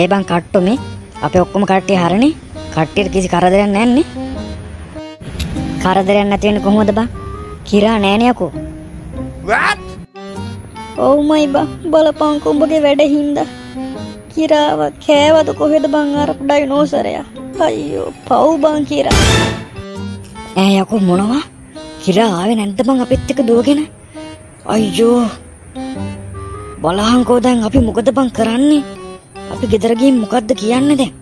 ඒ බං කට්ටු මේ අපේ ඔක්කොම කට්ටිය හරනේ. කට්ටියට කිසි කරදරයක් නැන්නේ. කරදරයක් නැති වෙන්නේ කොහොමද බං? කිරා නෑනේ යකෝ. What? ඔව්මයි බං බලපං උඹගේ වැඩ හින්දා. කිරාව කෑවද කොහෙද බං අර ඩයිනෝසරයා? අයියෝ පව් බං කිරා. ඈ යකෝ මොනවා? කිරා ආවේ නැද්ද බං අපිත් එක්ක දුවගෙන? අයියෝ බලහන්කෝ දැන් අපි මොකද බං කරන්නේ? අපි ගෙදර ගිහින් මොකද්ද කියන්නේ දැන්?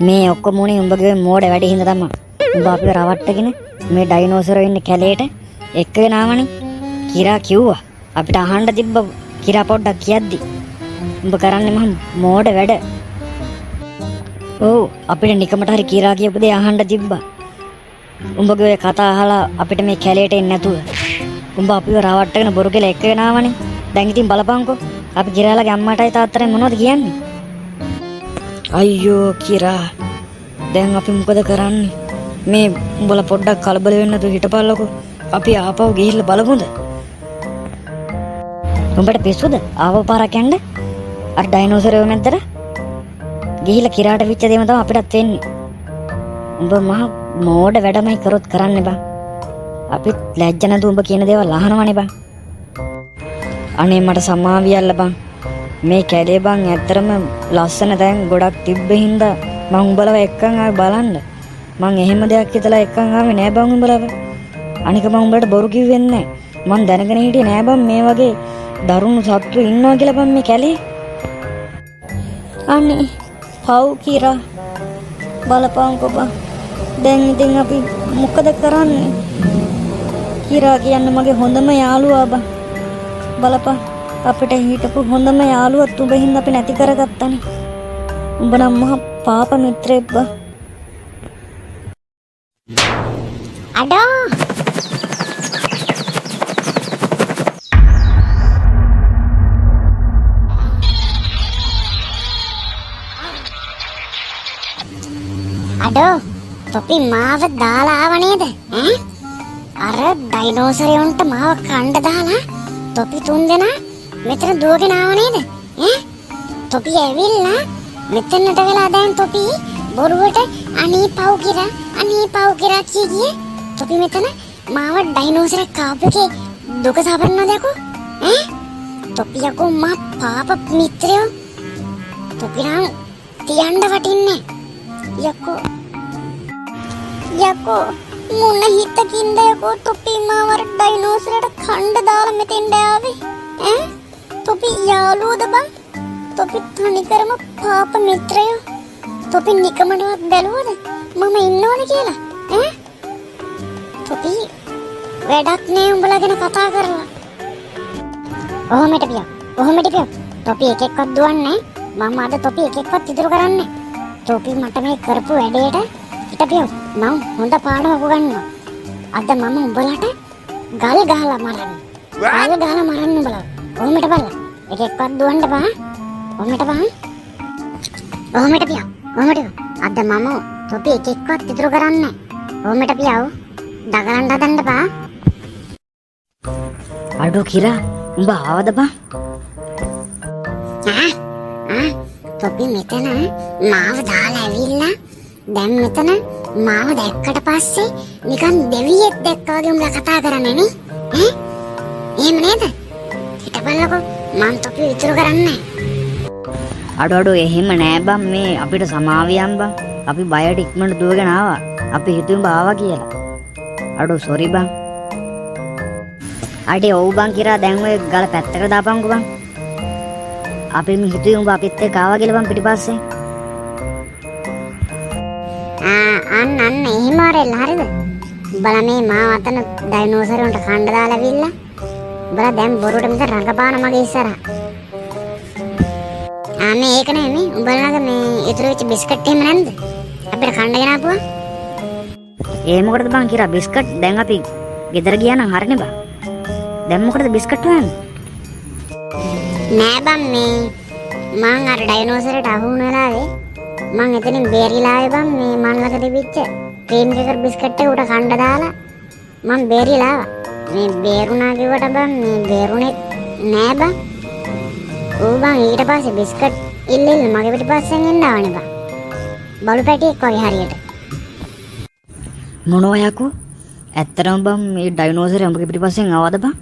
මේ ඔක්කොම උනේ උඹගේ මෝඩ වැඩ හින්දා තමයි. උඹ අපිව රවට්ටගෙන මේ ඩයිනෝසරෝ ඉන්න කැලේට එක්කගෙන ආවනේ. කිරා කිව්වා අපිට අහන්න තිබ්බ කිරා පොඩ්ඩක් කියද්දි. උඹ කරන්නේ මම මෝඩ වැඩ. ඔව් අපිට නිකමට හරි කිරා කියපු දේ අහන්න තිබ්බා. උඹගේ ඔය කතා අහලා අපිට මේ කැලේට එන්නේ නැතුව. උඹ අපිව රවට්ටගෙන බොරු කියලා එක්කගෙන ආවනේ. දැන් ඉතින් බලපංකෝ. අපි කිරාලගේ අම්මාටයි තාත්තටයි මොනවද කියන්නේ? අයියෝ කිරා. දැන් අපි මොකද කරන්නේ? මේ උඹලා පොඩ්ඩක් කලබල වෙන්න නැතුව හිටපල්ලකෝ. අපි ආපහු ගිහිල්ලා බලමුද? උඹට පිස්සුද? ආවෝ පාරක් යන්න? අර ඩයිනෝසරයෝ මැද්දට ගිහිල්ලා කිරාට විච්ච දේම තමයි අපිටත් වෙන්නේ. උඹ මහ මෝඩ වැඩමයි කරොත් කරන්නේ බං. අපි ලැජ්ජ නැතුව උඹ කියන දේවල් අහනවනේ බං. අනේ මට සමාවියල්ල බං. මේ කැලේ බං ඇත්තරම ලස්සන තැන් ගොඩක් තිබ්බ හින්දා මං උඹලව එක්කන් ආවේ බලන්න. මං එහෙම දෙයක් හිතලා එක්කන් ආවේ නෑ බං උඹලව. අනික මං උඹලට බොරු කිව්වෙත් නෑ. මං දැනගෙන හිටියේ නෑ බං මේ වගේ දරුණු සත්තු ඉන්නවා කියලා බං මේ කැලේ. අනේ පව් කිරා. බලපංකෝ බං. දැන් ඉතින් අපි මොකද කරන්නේ? කිරා කියන්නේ මගේ හොඳම යාළුවා බං. බලපන් අපිට හිටපු හොඳම යාළුවත් උඹ හින්දා අපි නැති කරගත්තානේ. උඹ නම් මහ පාප මිත්‍රයෙක් බං. අඩෝ අඩෝ තොපි මාව දාලා ආව නේද? ඈ අර ඩයිනෝසරයන්ට මාව කණ්ඩ දාලා තොපි තුන්දෙනා මෙතන දුවගෙන ආව නේද? ඈ තොපි ඇවිල්ලා මෙතනට වෙලා දැන් තොපි බොරුවට අනේ පව් කිරා කිය තොපි මෙතන මාව ඩයිනෝසර කාපුකේ දුක සාපරනවද යකෝ? ඈ තොපි යකෝ මා පාප මිත්‍රයෝ. තොපි නම් තියන්න වටින්නේ යකෝ මොන හිතකින්ද යකෝ තොපි මාවර ඩයිනෝසරට කණ්ඩ දාලා මෙතෙන්ට ආවේ? ඈ තොපි යාළුවද බං? තොපි තනිකරම පාප මිත්‍රයෝ. තොපි නිකමටවත් බැලුවද මම ඉන්නවද කියලා? ඈ තොපි වැඩක් නෑ උඹලා ගැන කතා කරලා. ඔහොමට පියා. තොපි එකෙක්වත් දුවන්නේ නෑ. මම අද තොපි එකෙක්වත් ඉතුරු කරන්නේ. තොපි මට මේ කරපු වැඩේට හිටපියෝ මම හොඳ පාඩම උගන්වනවා. අද මම උඹලට ගල් ගහලා මරන්න. උඹලා. ඔහොමට බලන්න. එකෙක්වත් දුවන්න බෑ. ඔහොමට පියා. අද මම තොපි එකෙක්වත් ඉතුරු කරන්නේ නෑ. ඔහොමට පියාව. දගලන්න හදන්න බෑ. අඩෝ කිරා උඹ ආවද බං? තොපි මෙතන මාව දාලා ඇවිල්ලා දැන් මෙතන මාව දැක්කට පස්සේ නිකන් දෙවියෙක් දැක්කා වගේ උඹලා කතා කරන්නේ නේ? ඈ එහෙම නේද? හිටපල්ලකෝ මං තොපි ඉතුරු කරන්නේ. අඩෝ එහෙම නෑ බං. මේ අපිට සමාවියන් බං. අපි බයට ඉක්මනට දුවගෙන ආවා. අපි හිතුවේ උඹ ආවා කියලා. අඩෝ සෝරි බං. අඩේ ඔව් බං කිරා දැන් ඔය ගල පැත්තකට දාපන්කෝ බං. අපි මේ හිතුවේ උඹ අපිත් එක්ක ආවා කියලා බං පිටිපස්සේ. අන්න එහෙම ආරෙල්ල හරිද? උඹලා මේ මාව අතන ඩයිනෝසරයන්ට කණ්ඩ දාලා ඇවිල්ලා උඹලා දැන් බොරුවට මෙතන රඟපාන මගේ ඉස්සරහා. අනේ ඒක නෙමෙයි උඹලාගේ මේ ඉතුරු වෙච්ච බිස්කට් එහෙම නැන්ද? අපිට කණ්ඩගෙන ආපුවා. ඒ මොකටද බං කිරා බිස්කට්? දැන් අපි ගෙදර ගියා නම් හරිනේ බං. දැන් මොකටද බිස්කට් හොයන්නේ? නෑ බං මේ මං අර ඩයිනෝසරයට අහු වුණ වෙලාවේ මං එතනින් බේරිලා ආවේ බං. මේ මන් ළඟ තිබිච්ච ක්‍රීම් කේකර් බිස්කට් එක උඩ කණ්ඩ දාලා මං බේරිලා ආවා. මේ බේරුණා කිව්වට බං මේ බේරුණේ නෑ බං. ඌ බං ඊට පස්සේ බිස්කට් ඉල්ල මගේ පිටිපස්සෙන් එන්න ආවනේ බං. බලු පැටියෙක් වගේ හරියට. මොනවා යකෝ? ඇත්තටම බං මේ ඩයිනෝසර් උඹගේ පිටිපස්සෙන් ආවද බං?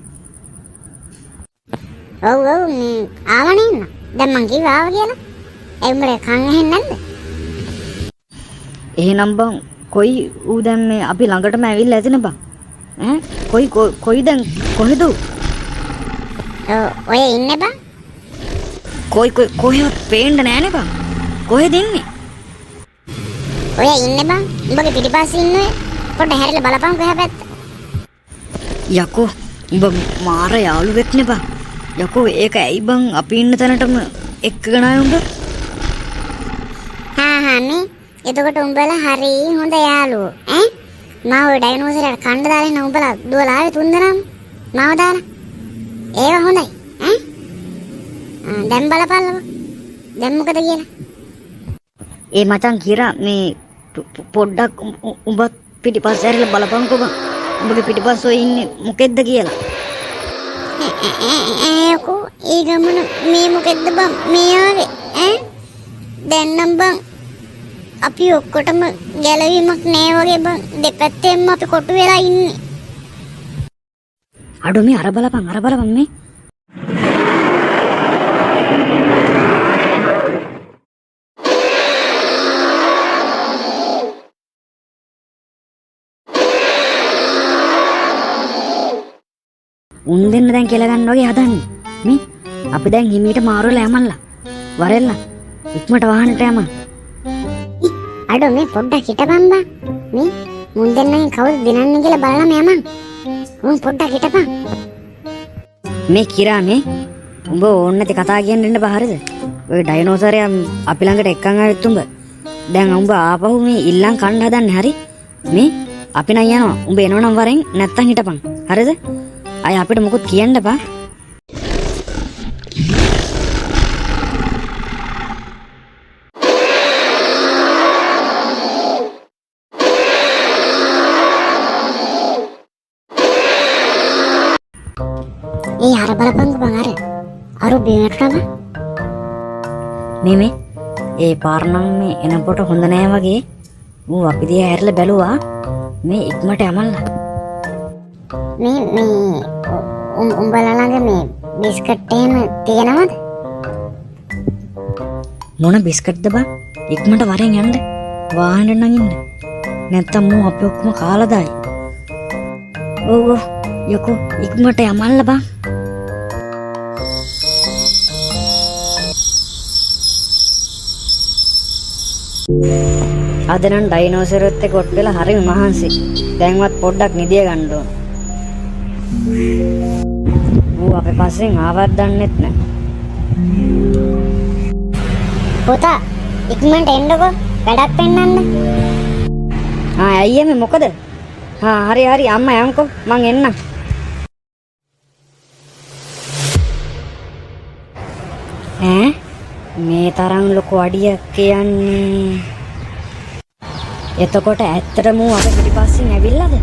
ඔව් මේ ආවනේ නේද? දැන් මං කිව්වා ආව කියලා. ඒ උඹේ කන් ඇහෙන්නේ නැද්ද? එහෙනම් බං කොයි ඌ දැන් මේ අපි ළඟටම ඇවිල්ලා ඇතිනේ බං. කොයි දැන් කොහෙද ඌ? ඔය ඉන්නේ බං. කොහෙවත් පේන්න නෑනේ බං. කොහෙද ඉන්නේ? ඔය ඉන්නේ බං. උඹගේ පිටිපස්සේ ඉන්නේ. පොඩ්ඩ හැරිලා බලපන් කොහා පැත්ත. යකෝ උඹ මාර යාළුවෙක් නේ බං. යකෝ ඒක ඇයි බං අපි ඉන්න තැනටම එක්කගෙන ආවේ උඹ? හා මේ එතකොට උඹලා හරි හොඳ යාළුවෝ ඈ මාව ඩයිනෝසරයට කණ්ඩ දාලා ඉන්න උඹලා දුවලා ආවේ තුන්දෙනාම මාව දාලා ඒක හොඳයි ඈ දැන් බලපල්ලව දැන් මොකද කියලා ඒ මචං කිරා මේ පොඩ්ඩක් උඹ පිටිපස්ස ඇරිලා බලපන්කෝ බං උඹගේ පිටිපස්ස ඔය ඉන්නේ මොකෙද්ද කියලා ඒකෝ ඒ ගමන මේ මොකෙද්ද බං මේ ආවේ ඈ දැන් නම් බං අපි ඔක්කොටම ගැලවීමක් නෑ වගේ බං දෙපැත්තෙන්ම අපි කොටු වෙලා ඉන්නේ අඩෝ මේ අර බලපන් මේ උන් දෙන්න දැන් කියලා ගන්න වගේ හදන්නේ මේ අපි දැන් හිමීට මාරුවලා යමල්ලා වරෙල්ලා ඉක්මනට වාහනට යමන් අඩෝ මේ පොඩ්ඩක් හිටපන් බං මේ මුන් දෙන්නගෙන් කවුද දිනන්නේ කියලා බලන්න යමන් උන් පොඩ්ඩක් හිටපන් මේ කිරා මේ උඹ ඕන්න නැති කතා කියන්න ඉන්න බා හරිද ඔය ඩයිනෝසරයා අපි ළඟට එක්කන් ආවෙත් උඹ දැන් උඹ ආපහු මේ ඉල්ලන් කන්න හදන්නේ හරි මේ අපි නම් යනවා උඹ එනවනම් වරෙන් නැත්තම් හිටපන් හරිද අය අපිට මොකුත් කියන්න බා ඒ අර බලපංගු බං අර බේනටම මේ ඒ පාරනම් මේ එනකොට හොඳ නෑ වගේ ඌ අපි දිහා හැරිලා බැලුවා මේ ඉක්මනට යමල්ලා මේ උඹලා ළඟ මේ බිස්කට් එහෙම තියෙනවද මොන බිස්කට්ද බං ඉක්මනට වරෙන් යන්න වාහනේ නම් ඉන්න නැත්තම් මෝ අපි ඔක්කොම කාලා දායි ඔව් යකෝ ඉක්මනට යමල්ලා බං අද නම් ඩයිනෝසරත් එක්ක කොට වෙලා හරිම මහන්සි. දැන්වත් පොඩ්ඩක් නිදිය ගන්න ඕන. ඌ අපේ පස්සෙන් ආවත් දන්නෙත් නැහැ. පුතා ඉක්මනට එන්නකෝ වැඩක් පෙන්නන්න. ඇයි එමේ මොකද? හරි අම්මා යන්කෝ මං එන්නම්. මේ තරම් ලොකු අඩියක් කියන්නේ එතකොට ඇත්තටම අපේ පිටිපස්සෙන් ඇවිල්ලාද?